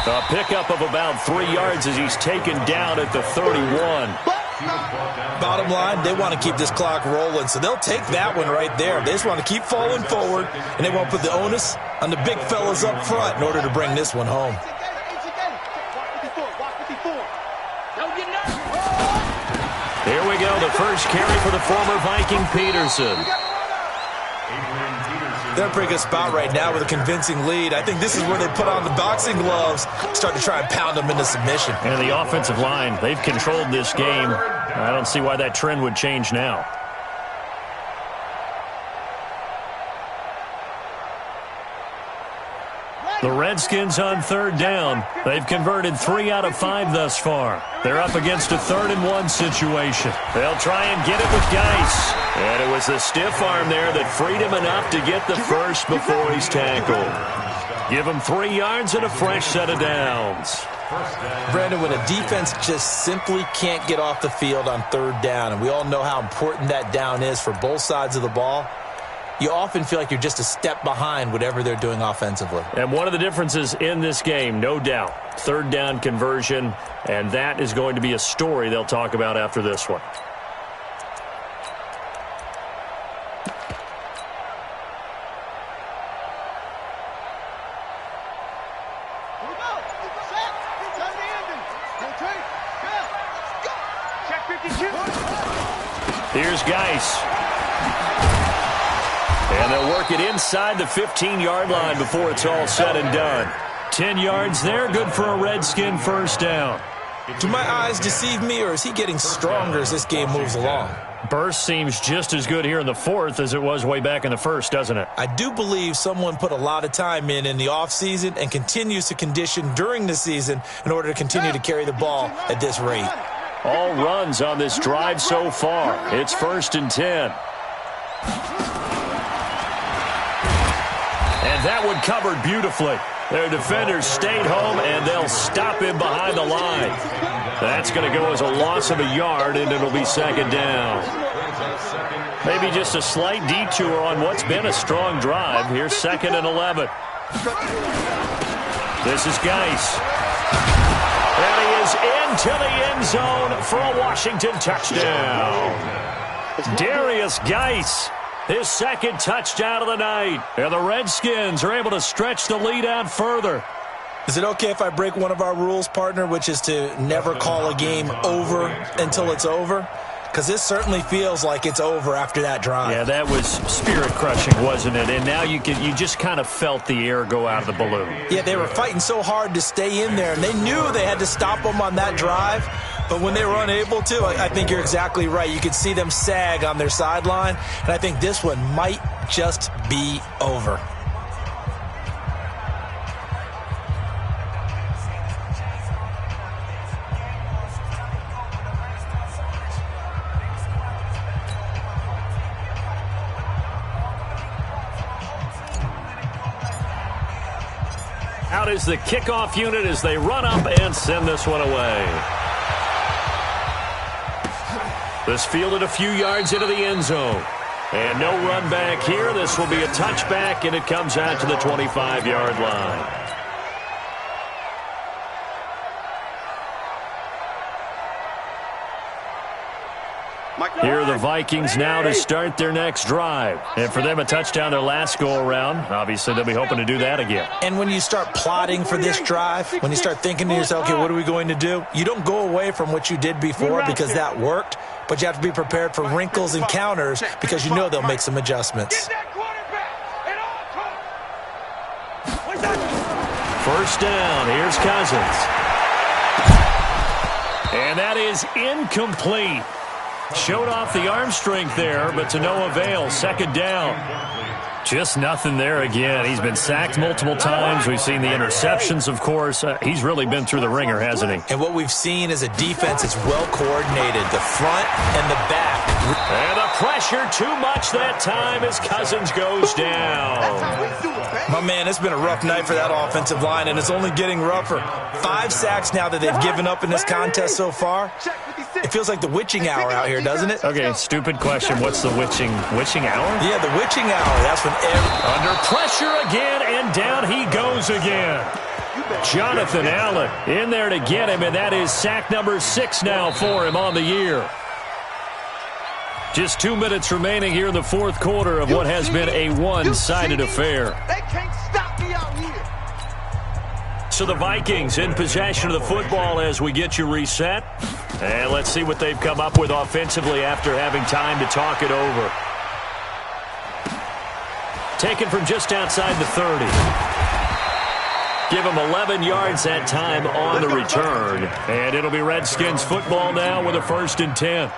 A pickup of about 3 yards as he's taken down at the 31.
Bottom line, they want to keep this clock rolling, so they'll take that one right there. They just want to keep falling forward, and they won't put the onus on the big fellas up front in order to bring this one home.
Here we go, the first carry for the former Viking Peterson.
They're in a pretty good spot right now with a convincing lead. I think this is where they put on the boxing gloves, start to try and pound them into submission.
And the offensive line, they've controlled this game. I don't see why that trend would change now. The Redskins on third down. They've converted 3 out of 5 thus far. They're up against a 3rd-and-1 situation. They'll try and get it with Geis. And it was the stiff arm there that freed him enough to get the first before he's tackled. Give him 3 yards and a fresh set of downs.
Brandon, when a defense just simply can't get off the field on third down, and we all know how important that down is for both sides of the ball, you often feel like you're just a step behind whatever they're doing offensively.
And one of the differences in this game, no doubt, 3rd down conversion, and that is going to be a story they'll talk about after this one. Here's Geis. And they'll work it inside the 15-yard line before it's all said and done. 10 yards there, good for a Redskin first down.
Do my eyes deceive me, or is he getting stronger as this game moves along?
Burst seems just as good here in the 4th as it was way back in the 1st, doesn't it?
I do believe someone put a lot of time in the offseason and continues to condition during the season in order to continue to carry the ball at this rate.
All runs on this drive so far. It's 1st and 10. And that one covered beautifully. Their defenders stayed home, and they'll stop him behind the line. That's going to go as a loss of a yard, and it'll be 2nd down. Maybe just a slight detour on what's been a strong drive. Here's 2nd and 11. This is Geis. And he is into the end zone for a Washington touchdown. Darius Geis, his 2nd touchdown of the night. And the Redskins are able to stretch the lead out further.
Is it okay if I break one of our rules, partner, which is to never call a game over until it's over? Because this certainly feels like it's over after that drive.
Yeah, that was spirit-crushing, wasn't it? And now you just kind of felt the air go out of the balloon.
Yeah, they were fighting so hard to stay in there, and they knew they had to stop them on that drive. But when they were unable to, I think you're exactly right. You could see them sag on their sideline, and I think this one might just be over.
Out is the kickoff unit as they run up and send this one away. This fielded a few yards into the end zone. And no run back here. This will be a touchback, and it comes out to the 25-yard line. Here are the Vikings now to start their next drive. And for them, a touchdown their last go-around. Obviously, they'll be hoping to do that again.
And when you start plotting for this drive, when you start thinking to yourself, okay, what are we going to do? You don't go away from what you did before because that worked, but you have to be prepared for wrinkles and counters because you know they'll make some adjustments.
First down, here's Cousins. And that is incomplete. Showed off the arm strength there, but to no avail. 2nd down. Just nothing there again. He's been sacked multiple times. We've seen the interceptions, of course. He's really been through the ringer, hasn't he?
And what we've seen is a defense that's well coordinated, the front and the back.
And the pressure too much that time as Cousins goes down.
My man, it's been a rough night for that offensive line, and it's only getting rougher. 5 sacks now that they've given up in this contest so far. It feels like the witching hour out here, doesn't it?
Okay, stupid question. What's the witching hour?
Yeah, the witching hour. That's when in every...
Under pressure again, and down he goes again. Jonathan Allen in there to get him, and that is sack number 6 now for him on the year. Just 2 minutes remaining here in the fourth quarter of what has been a one-sided affair.
They can't stop me out here.
So the Vikings in possession of the football as we get you reset. And let's see what they've come up with offensively after having time to talk it over. Taken from just outside the 30. Give him 11 yards that time on the return. And it'll be Redskins football now with a 1st and 10.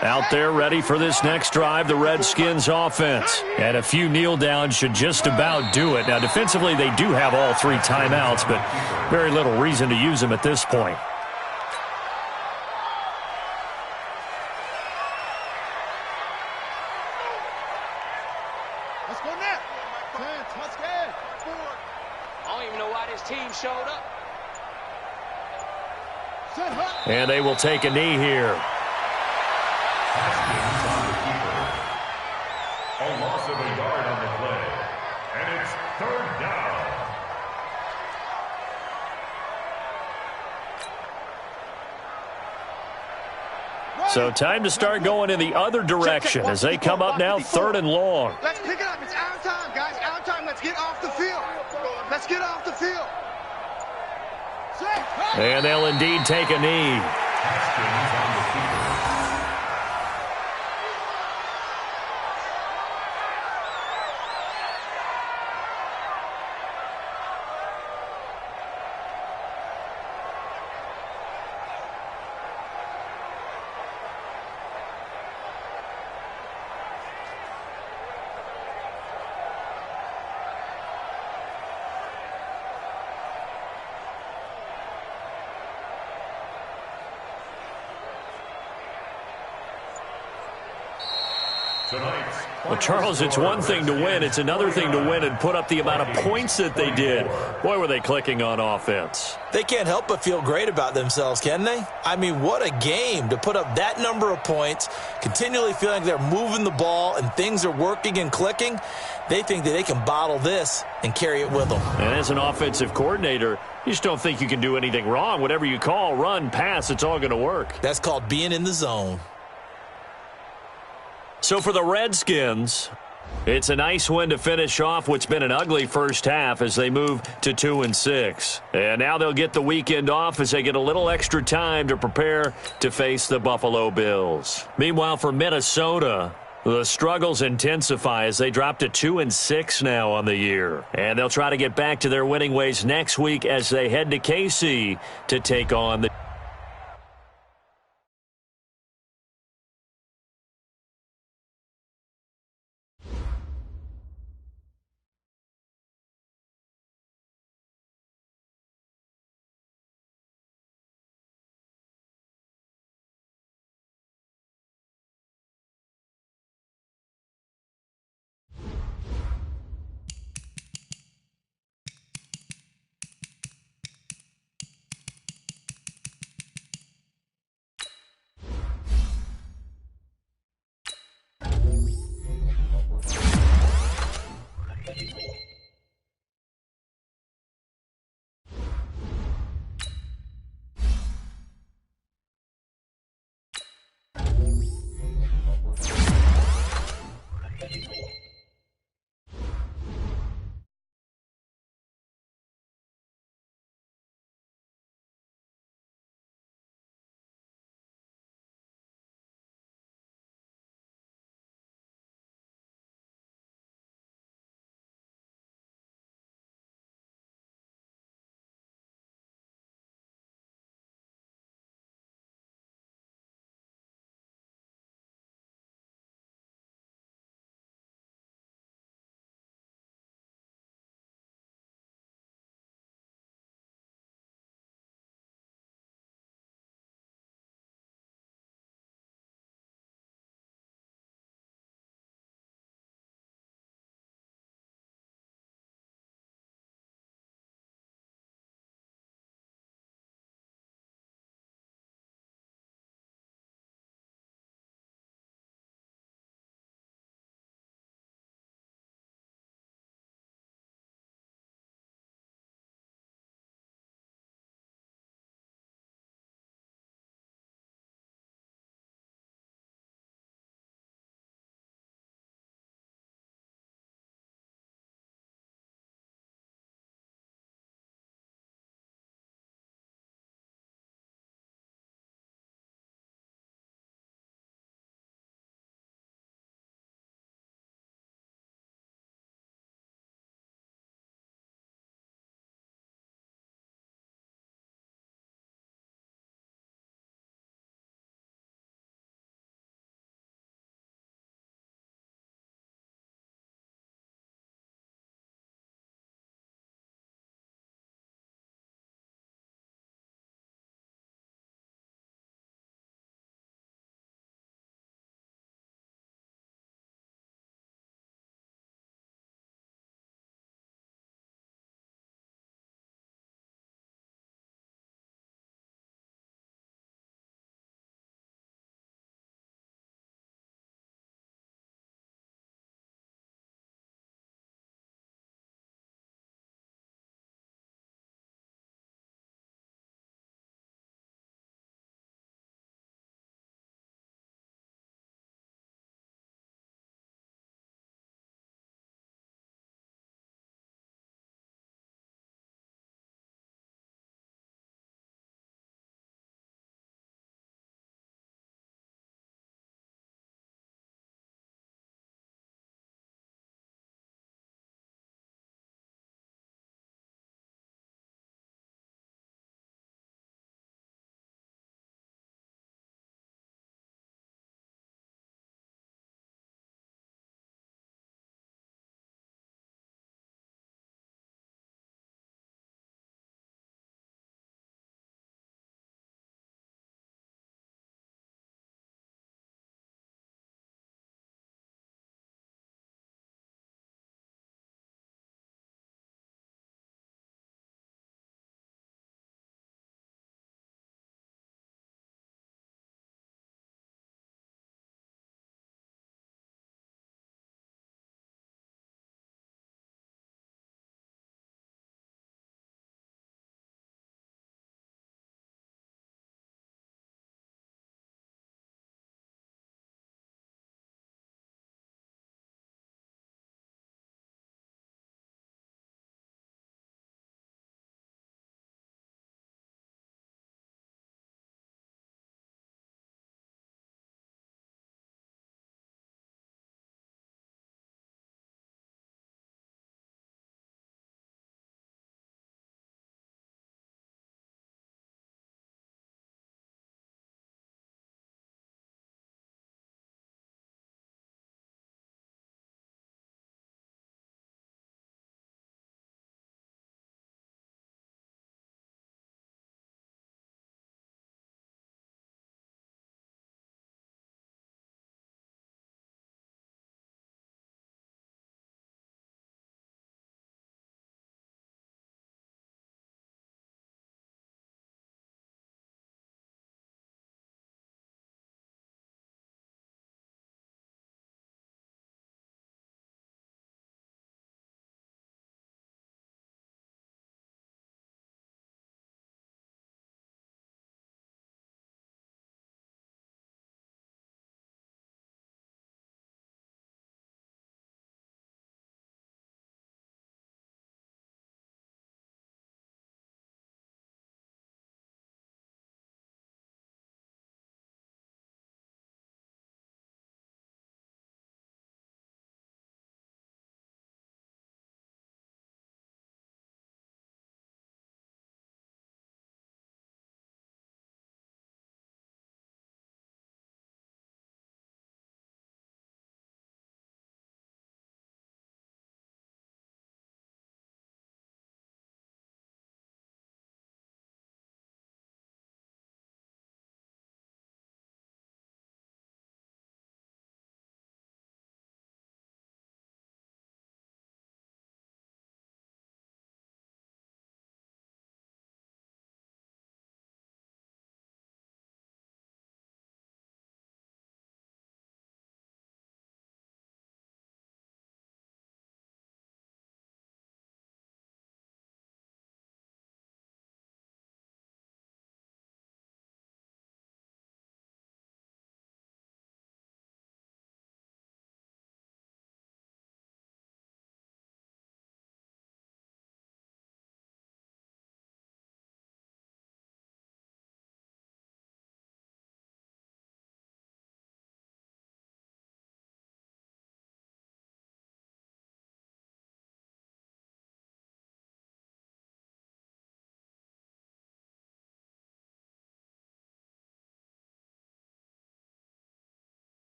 Out there ready for this next drive, the Redskins offense. And a few kneel downs should just about do it. Now, defensively, they do have all 3 timeouts, but very little reason to use them at this point.
Let's go now. 10, touchdown. 4.
I don't even know why this team showed up.
And they will take a knee here.
A loss of a yard on the play. And it's 3rd down.
So time to start going in the other direction as they come up now 3rd and long.
Let's pick it up. It's our time, guys. Our time. Let's get off the field. Let's get off the field.
And they'll indeed take a knee. Well, Charles, it's one thing to win. It's another thing to win and put up the amount of points that they did. Boy, were they clicking on offense.
They can't help but feel great about themselves, can they? I mean, what a game to put up that number of points, continually feeling like they're moving the ball and things are working and clicking. They think that they can bottle this and carry it with them.
And as an offensive coordinator, you just don't think you can do anything wrong. Whatever you call, run, pass, it's all going to work.
That's called being in the zone.
So for the Redskins, it's a nice win to finish off what's been an ugly first half as they move to 2-6. And now they'll get the weekend off as they get a little extra time to prepare to face the Buffalo Bills. Meanwhile, for Minnesota, the struggles intensify as they drop to 2-6 now on the year. And they'll try to get back to their winning ways next week as they head to KC to take on the